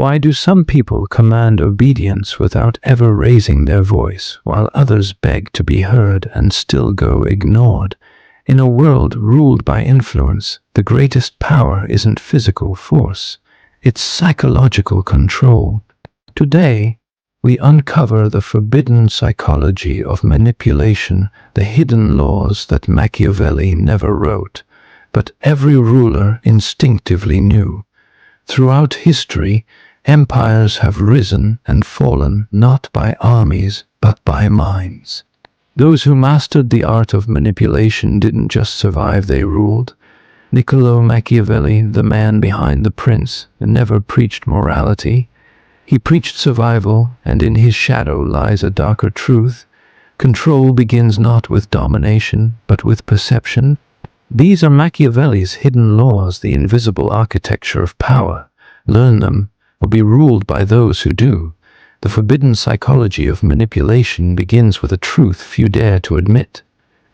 Why do some people command obedience without ever raising their voice, while others beg to be heard and still go ignored? In a world ruled by influence, the greatest power isn't physical force, it's psychological control. Today, we uncover the forbidden psychology of manipulation, the hidden laws that Machiavelli never wrote, but every ruler instinctively knew. Throughout history, empires have risen and fallen not by armies, but by minds. Those who mastered the art of manipulation didn't just survive, they ruled. Niccolò Machiavelli, the man behind The Prince, never preached morality. He preached survival, and in his shadow lies a darker truth. Control begins not with domination, but with perception. These are Machiavelli's hidden laws, the invisible architecture of power. Learn them, or be ruled by those who do. The forbidden psychology of manipulation begins with a truth few dare to admit.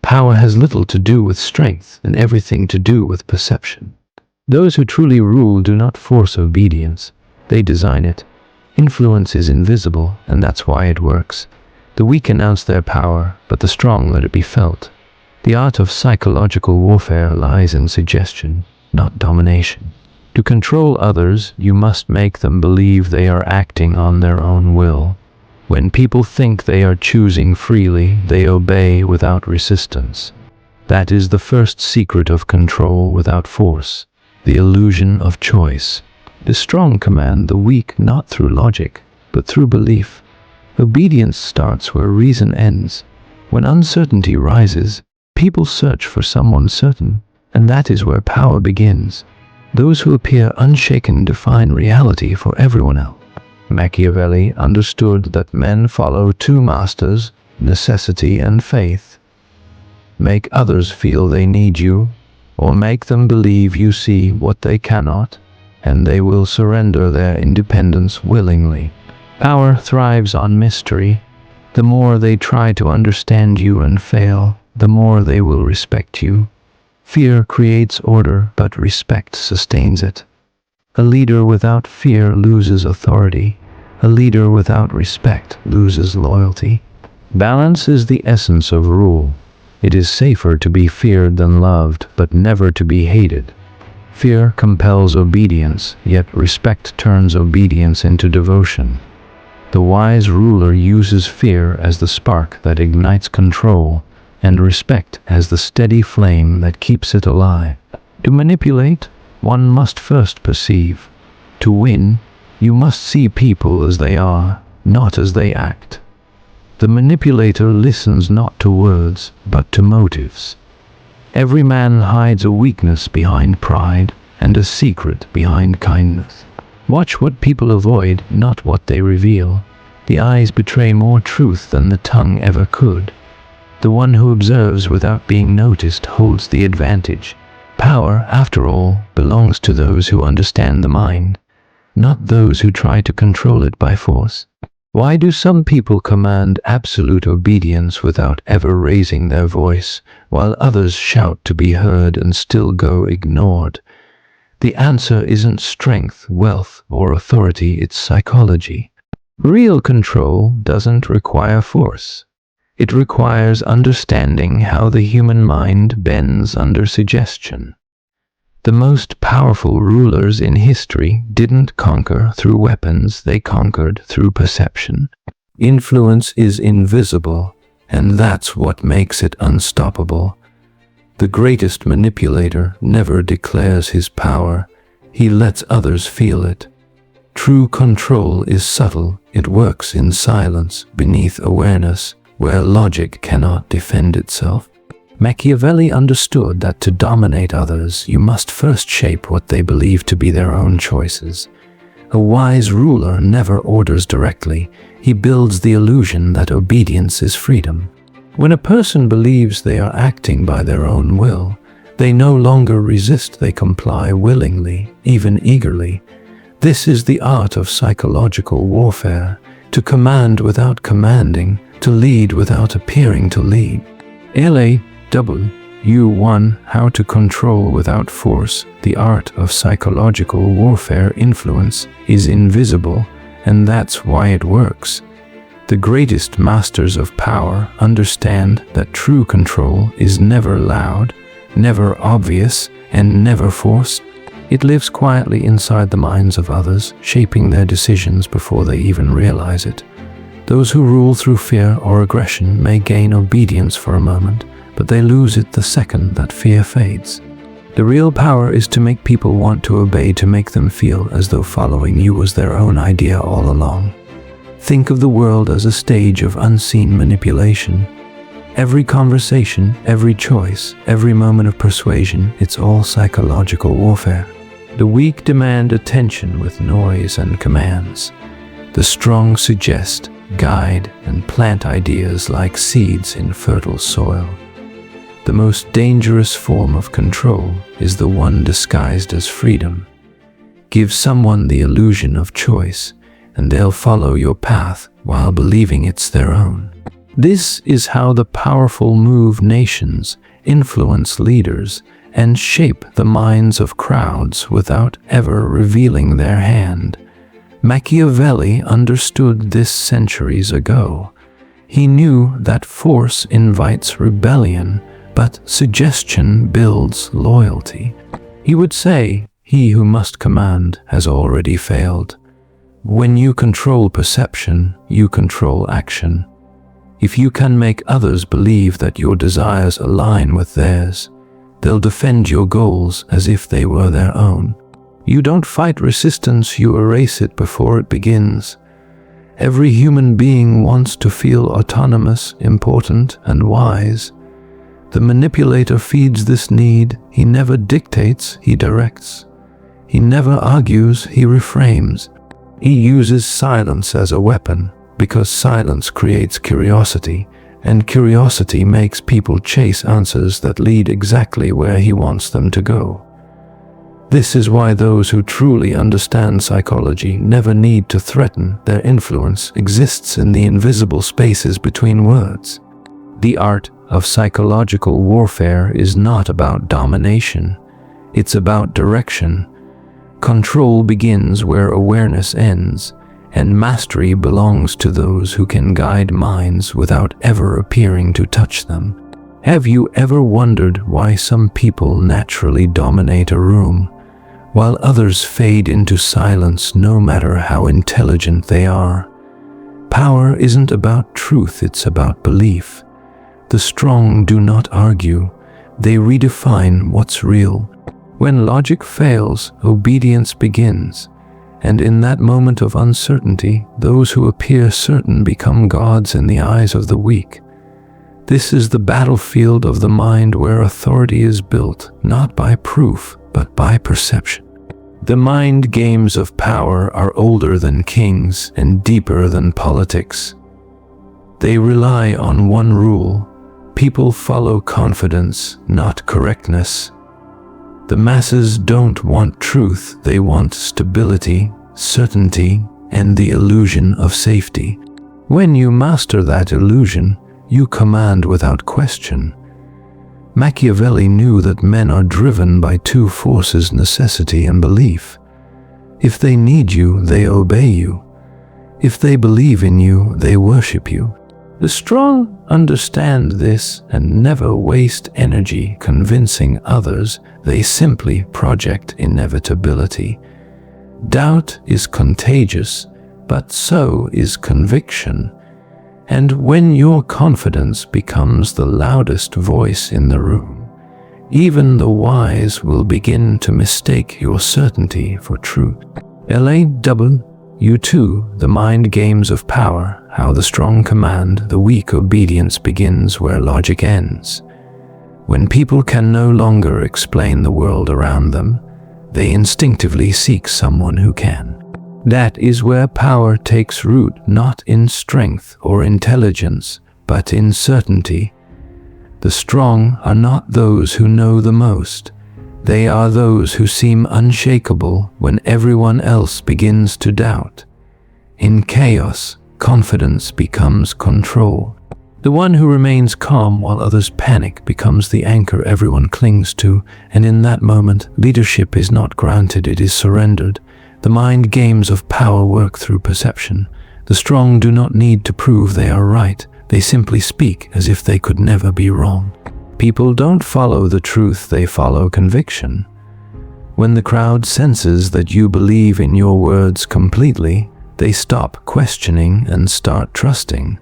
Power has little to do with strength and everything to do with perception. Those who truly rule do not force obedience, they design it. Influence is invisible, and that's why it works. The weak announce their power, but the strong let it be felt. The art of psychological warfare lies in suggestion, not domination. To control others, you must make them believe they are acting on their own will. When people think they are choosing freely, they obey without resistance. That is the first secret of control without force, the illusion of choice. The strong command the weak not through logic, but through belief. Obedience starts where reason ends. When uncertainty rises, people search for someone certain, and that is where power begins. Those who appear unshaken define reality for everyone else. Machiavelli understood that men follow two masters, necessity and faith. Make others feel they need you, or make them believe you see what they cannot, and they will surrender their independence willingly. Power thrives on mystery. The more they try to understand you and fail, the more they will respect you. Fear creates order, but respect sustains it. A leader without fear loses authority. A leader without respect loses loyalty. Balance is the essence of rule. It is safer to be feared than loved, but never to be hated. Fear compels obedience, yet respect turns obedience into devotion. The wise ruler uses fear as the spark that ignites control, and respect as the steady flame that keeps it alive. To manipulate, one must first perceive. To win, you must see people as they are, not as they act. The manipulator listens not to words, but to motives. Every man hides a weakness behind pride, and a secret behind kindness. Watch what people avoid, not what they reveal. The eyes betray more truth than the tongue ever could. The one who observes without being noticed holds the advantage. Power, after all, belongs to those who understand the mind, not those who try to control it by force. Why do some people command absolute obedience without ever raising their voice, while others shout to be heard and still go ignored? The answer isn't strength, wealth, or authority, it's psychology. Real control doesn't require force. It requires understanding how the human mind bends under suggestion. The most powerful rulers in history didn't conquer through weapons, they conquered through perception. Influence is invisible, and that's what makes it unstoppable. The greatest manipulator never declares his power, he lets others feel it. True control is subtle, it works in silence, beneath awareness, where logic cannot defend itself. Machiavelli understood that to dominate others, you must first shape what they believe to be their own choices. A wise ruler never orders directly, he builds the illusion that obedience is freedom. When a person believes they are acting by their own will, they no longer resist, they comply willingly, even eagerly. This is the art of psychological warfare, to command without commanding, to lead without appearing to lead. LA 1. How to control without force. The art of psychological warfare influence is invisible, and that's why it works. The greatest masters of power understand that true control is never loud, never obvious, and never forced. It lives quietly inside the minds of others, shaping their decisions before they even realize it. Those who rule through fear or aggression may gain obedience for a moment, but they lose it the second that fear fades. The real power is to make people want to obey, to make them feel as though following you was their own idea all along. Think of the world as a stage of unseen manipulation. Every conversation, every choice, every moment of persuasion, it's all psychological warfare. The weak demand attention with noise and commands. The strong suggest, guide, and plant ideas like seeds in fertile soil. The most dangerous form of control is the one disguised as freedom. Give someone the illusion of choice, and they'll follow your path while believing it's their own. This is how the powerful move nations, influence leaders, and shape the minds of crowds without ever revealing their hand. Machiavelli understood this centuries ago. He knew that force invites rebellion, but suggestion builds loyalty. He would say, "He who must command has already failed." When you control perception, you control action. If you can make others believe that your desires align with theirs, they'll defend your goals as if they were their own. You don't fight resistance, you erase it before it begins. Every human being wants to feel autonomous, important, and wise. The manipulator feeds this need. He never dictates, he directs. He never argues, he reframes. He uses silence as a weapon, because silence creates curiosity, and curiosity makes people chase answers that lead exactly where he wants them to go. This is why those who truly understand psychology never need to threaten. Their influence exists in the invisible spaces between words. The art of psychological warfare is not about domination. It's about direction. Control begins where awareness ends, and mastery belongs to those who can guide minds without ever appearing to touch them. Have you ever wondered why some people naturally dominate a room, while others fade into silence no matter how intelligent they are? Power isn't about truth, it's about belief. The strong do not argue, they redefine what's real. When logic fails, obedience begins. And in that moment of uncertainty, those who appear certain become gods in the eyes of the weak. This is the battlefield of the mind where authority is built, not by proof, but by perception. The mind games of power are older than kings and deeper than politics. They rely on one rule: people follow confidence, not correctness. The masses don't want truth, they want stability, certainty, and the illusion of safety. When you master that illusion, you command without question. Machiavelli knew that men are driven by two forces: necessity and belief. If they need you, they obey you. If they believe in you, they worship you. The strong understand this and never waste energy convincing others. They simply project inevitability. Doubt is contagious, but so is conviction. And when your confidence becomes the loudest voice in the room, even the wise will begin to mistake your certainty for truth. LAW2, The Mind Games of Power, How the Strong Command, the Weak Obedience Begins Where Logic Ends. When people can no longer explain the world around them, they instinctively seek someone who can. That is where power takes root, not in strength or intelligence, but in certainty. The strong are not those who know the most. They are those who seem unshakable when everyone else begins to doubt. In chaos, confidence becomes control. The one who remains calm while others panic becomes the anchor everyone clings to, and in that moment, leadership is not granted, it is surrendered. The mind games of power work through perception. The strong do not need to prove they are right. They simply speak as if they could never be wrong. People don't follow the truth, they follow conviction. When the crowd senses that you believe in your words completely, they stop questioning and start trusting.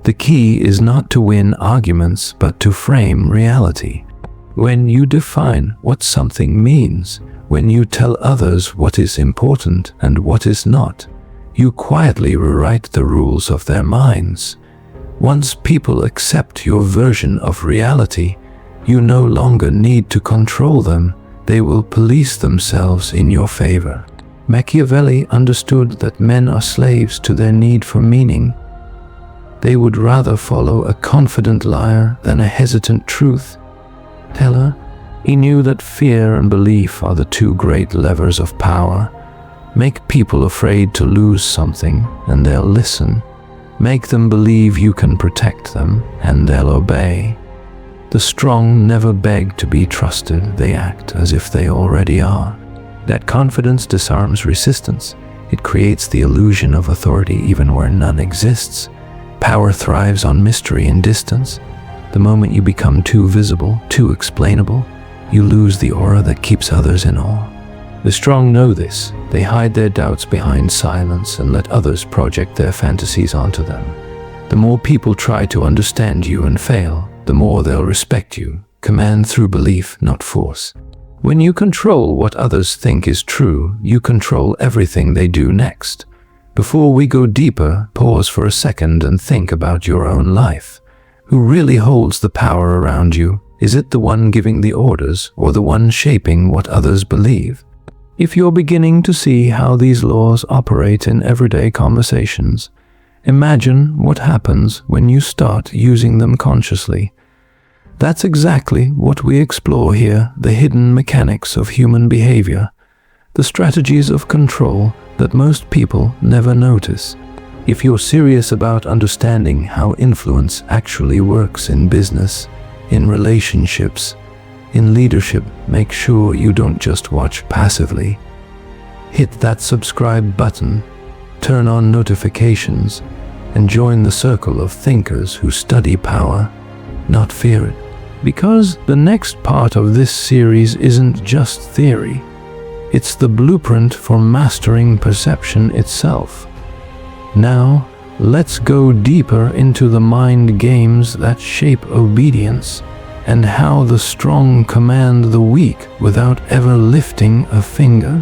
The key is not to win arguments, but to frame reality. When you define what something means, when you tell others what is important and what is not, you quietly rewrite the rules of their minds. Once people accept your version of reality, you no longer need to control them. They will police themselves in your favor. Machiavelli understood that men are slaves to their need for meaning. They would rather follow a confident liar than a hesitant truth teller. He knew that fear and belief are the two great levers of power. Make people afraid to lose something, and they'll listen. Make them believe you can protect them, and they'll obey. The strong never beg to be trusted, they act as if they already are. That confidence disarms resistance. It creates the illusion of authority even where none exists. Power thrives on mystery and distance. The moment you become too visible, too explainable, you lose the aura that keeps others in awe. The strong know this. They hide their doubts behind silence and let others project their fantasies onto them. The more people try to understand you and fail, the more they'll respect you. Command through belief, not force. When you control what others think is true, you control everything they do next. Before we go deeper, pause for a second and think about your own life. Who really holds the power around you? Is it the one giving the orders or the one shaping what others believe? If you're beginning to see how these laws operate in everyday conversations, imagine what happens when you start using them consciously. That's exactly what we explore here, the hidden mechanics of human behavior, the strategies of control that most people never notice. If you're serious about understanding how influence actually works in business, in relationships, in leadership, make sure you don't just watch passively. Hit that subscribe button, turn on notifications, and join the circle of thinkers who study power, not fear it. Because the next part of this series isn't just theory. It's the blueprint for mastering perception itself. Now, let's go deeper into the mind games that shape obedience and how the strong command the weak without ever lifting a finger.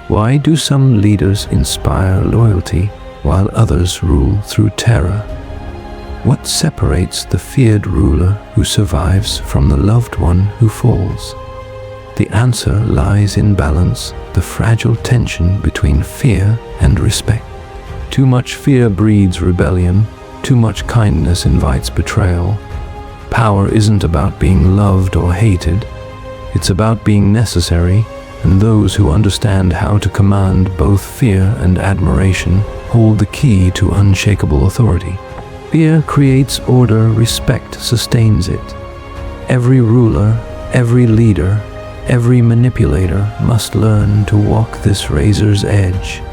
Why do some leaders inspire loyalty while others rule through terror? What separates the feared ruler who survives from the loved one who falls? The answer lies in balance, the fragile tension between fear and respect. Too much fear breeds rebellion, too much kindness invites betrayal. Power isn't about being loved or hated, it's about being necessary, and those who understand how to command both fear and admiration hold the key to unshakable authority. Fear creates order, respect sustains it. Every ruler, every leader, every manipulator must learn to walk this razor's edge.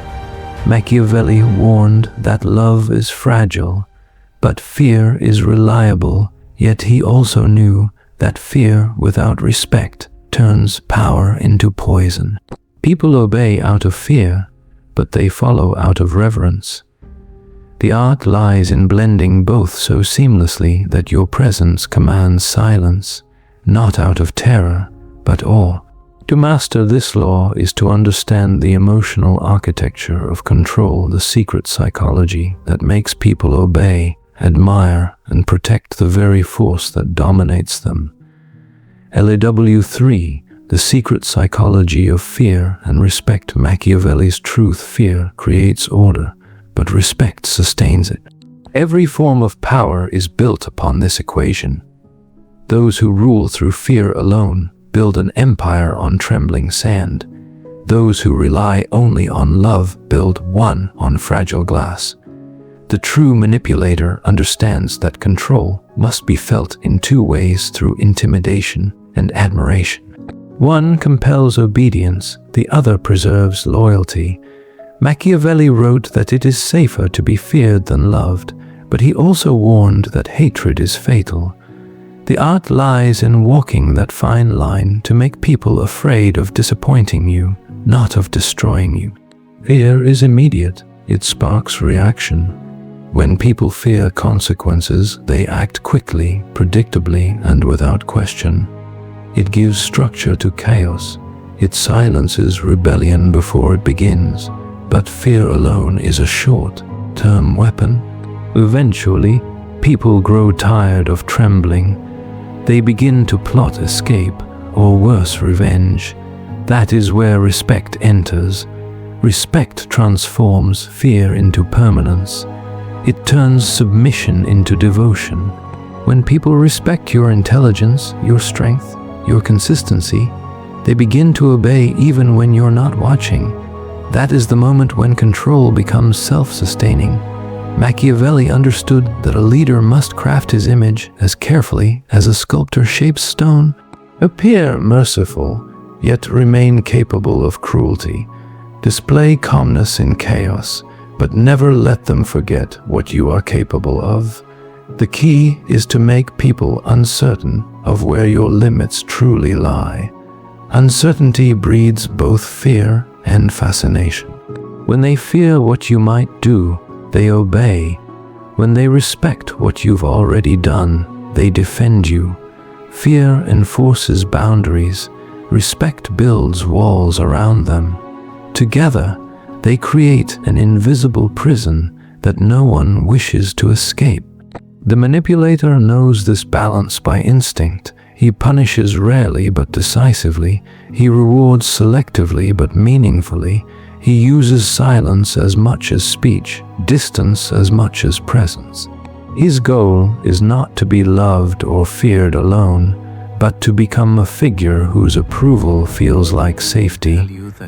Machiavelli warned that love is fragile, but fear is reliable, yet he also knew that fear without respect turns power into poison. People obey out of fear, but they follow out of reverence. The art lies in blending both so seamlessly that your presence commands silence, not out of terror, but awe. To master this law is to understand the emotional architecture of control, the secret psychology that makes people obey, admire, and protect the very force that dominates them. LAW 3, the secret psychology of fear and respect. Machiavelli's truth: fear creates order, but respect sustains it. Every form of power is built upon this equation. Those who rule through fear alone build an empire on trembling sand. Those who rely only on love build one on fragile glass. The true manipulator understands that control must be felt in two ways, through intimidation and admiration. One compels obedience, the other preserves loyalty. Machiavelli wrote that it is safer to be feared than loved, but he also warned that hatred is fatal. The art lies in walking that fine line to make people afraid of disappointing you, not of destroying you. Fear is immediate. It sparks reaction. When people fear consequences, they act quickly, predictably, and without question. It gives structure to chaos. It silences rebellion before it begins. But fear alone is a short-term weapon. Eventually, people grow tired of trembling. They begin to plot escape, or worse, revenge. That is where respect enters. Respect transforms fear into permanence. It turns submission into devotion. When people respect your intelligence, your strength, your consistency, they begin to obey even when you're not watching. That is the moment when control becomes self-sustaining. Machiavelli understood that a leader must craft his image as carefully as a sculptor shapes stone. Appear merciful, yet remain capable of cruelty. Display calmness in chaos, but never let them forget what you are capable of. The key is to make people uncertain of where your limits truly lie. Uncertainty breeds both fear and fascination. When they fear what you might do, they obey. When they respect what you've already done, they defend you. Fear enforces boundaries. Respect builds walls around them. Together, they create an invisible prison that no one wishes to escape. The manipulator knows this balance by instinct. He punishes rarely but decisively. He rewards selectively but meaningfully. He uses silence as much as speech, distance as much as presence. His goal is not to be loved or feared alone, but to become a figure whose approval feels like safety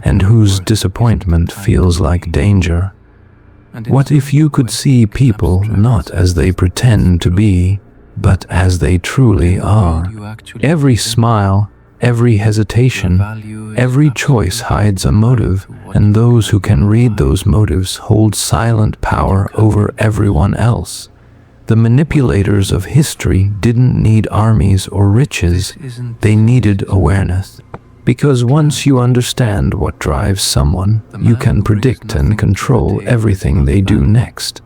and whose disappointment feels like danger. What if you could see people not as they pretend to be, but as they truly are? Every smile, every hesitation, every choice hides a motive, and those who can read those motives hold silent power over everyone else. The manipulators of history didn't need armies or riches, they needed awareness. Because once you understand what drives someone, you can predict and control everything they do next.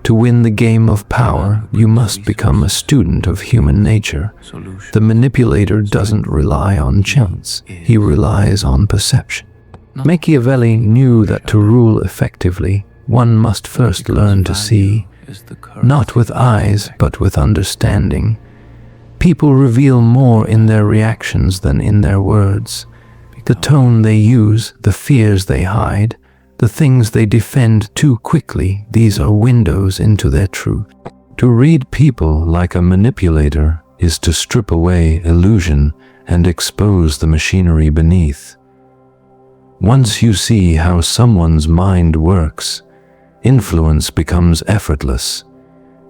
To win the game of power, you must become a student of human nature. The manipulator doesn't rely on chance, he relies on perception. Machiavelli knew that to rule effectively, one must first learn to see, not with eyes, but with understanding. People reveal more in their reactions than in their words. The tone they use, the fears they hide, the things they defend too quickly, these are windows into their truth. To read people like a manipulator is to strip away illusion and expose the machinery beneath. Once you see how someone's mind works, influence becomes effortless,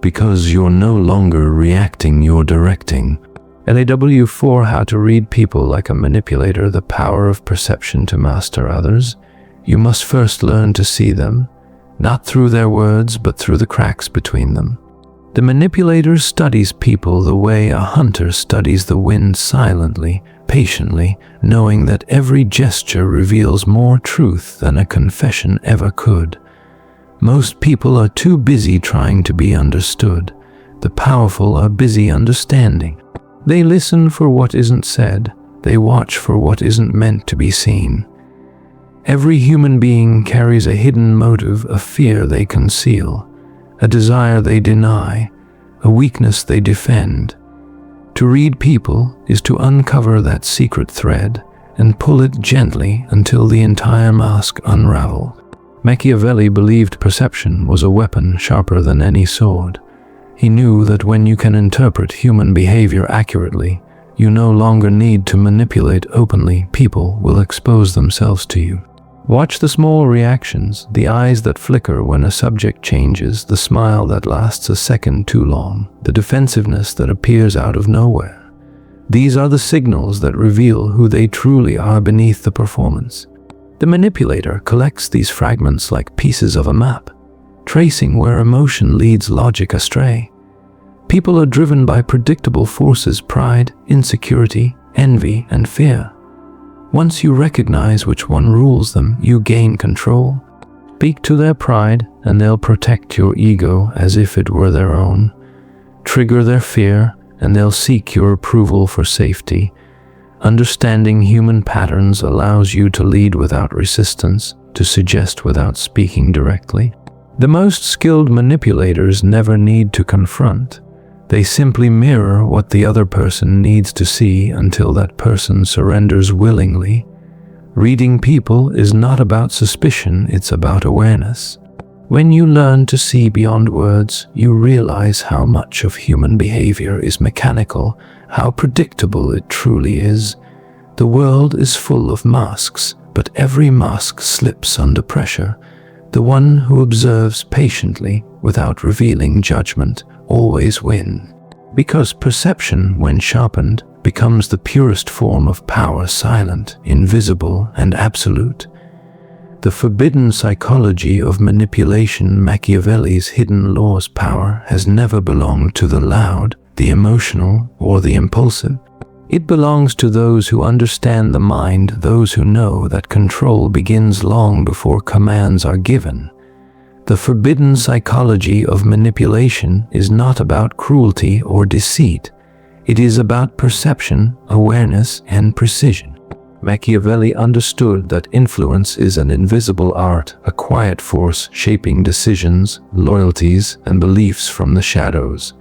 because you're no longer reacting, you're directing. LAW4 How to Read People Like a Manipulator, the Power of Perception to Master Others. You must first learn to see them, not through their words, but through the cracks between them. The manipulator studies people the way a hunter studies the wind, silently, patiently, knowing that every gesture reveals more truth than a confession ever could. Most people are too busy trying to be understood. The powerful are busy understanding. They listen for what isn't said. They watch for what isn't meant to be seen. Every human being carries a hidden motive, a fear they conceal, a desire they deny, a weakness they defend. To read people is to uncover that secret thread and pull it gently until the entire mask unravels. Machiavelli believed perception was a weapon sharper than any sword. He knew that when you can interpret human behavior accurately, you no longer need to manipulate openly. People will expose themselves to you. Watch the small reactions, the eyes that flicker when a subject changes, the smile that lasts a second too long, the defensiveness that appears out of nowhere. These are the signals that reveal who they truly are beneath the performance. The manipulator collects these fragments like pieces of a map, tracing where emotion leads logic astray. People are driven by predictable forces: pride, insecurity, envy, and fear. Once you recognize which one rules them, you gain control. Speak to their pride, and they'll protect your ego as if it were their own. Trigger their fear, and they'll seek your approval for safety. Understanding human patterns allows you to lead without resistance, to suggest without speaking directly. The most skilled manipulators never need to confront. They simply mirror what the other person needs to see until that person surrenders willingly. Reading people is not about suspicion, it's about awareness. When you learn to see beyond words, you realize how much of human behavior is mechanical, how predictable it truly is. The world is full of masks, but every mask slips under pressure. The one who observes patiently, without revealing judgment, always wins. Because perception, when sharpened, becomes the purest form of power, silent, invisible, and absolute. The forbidden psychology of manipulation, Machiavelli's hidden laws. Power has never belonged to the loud, the emotional, or the impulsive. It belongs to those who understand the mind, those who know that control begins long before commands are given. The forbidden psychology of manipulation is not about cruelty or deceit. It is about perception, awareness, and precision. Machiavelli understood that influence is an invisible art, a quiet force shaping decisions, loyalties, and beliefs from the shadows.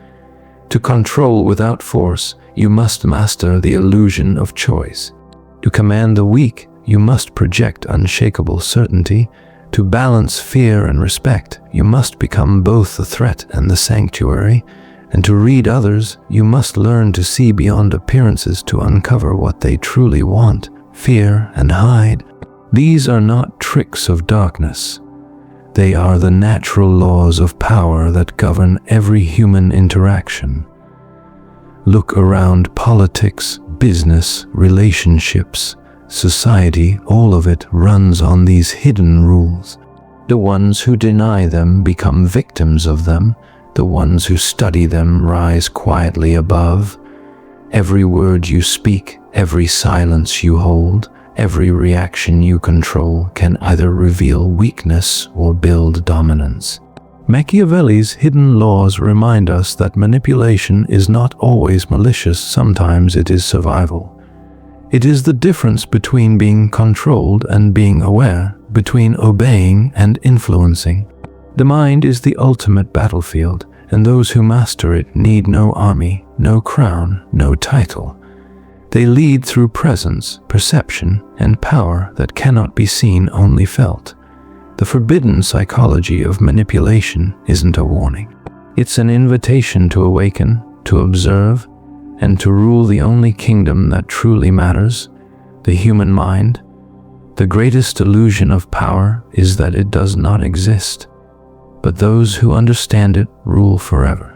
To control without force, you must master the illusion of choice. To command the weak, you must project unshakable certainty. To balance fear and respect, you must become both the threat and the sanctuary. And to read others, you must learn to see beyond appearances, to uncover what they truly want, fear, and hide. These are not tricks of darkness. They are the natural laws of power that govern every human interaction. Look around: politics, business, relationships, society, all of it runs on these hidden rules. The ones who deny them become victims of them. The ones who study them rise quietly above. Every word you speak, every silence you hold, every reaction you control can either reveal weakness or build dominance. Machiavelli's hidden laws remind us that manipulation is not always malicious. Sometimes it is survival. It is the difference between being controlled and being aware, between obeying and influencing. The mind is the ultimate battlefield, and those who master it need no army, no crown, no title. They lead through presence, perception, and power that cannot be seen, only felt. The forbidden psychology of manipulation isn't a warning. It's an invitation to awaken, to observe, and to rule the only kingdom that truly matters, the human mind. The greatest illusion of power is that it does not exist, but those who understand it rule forever.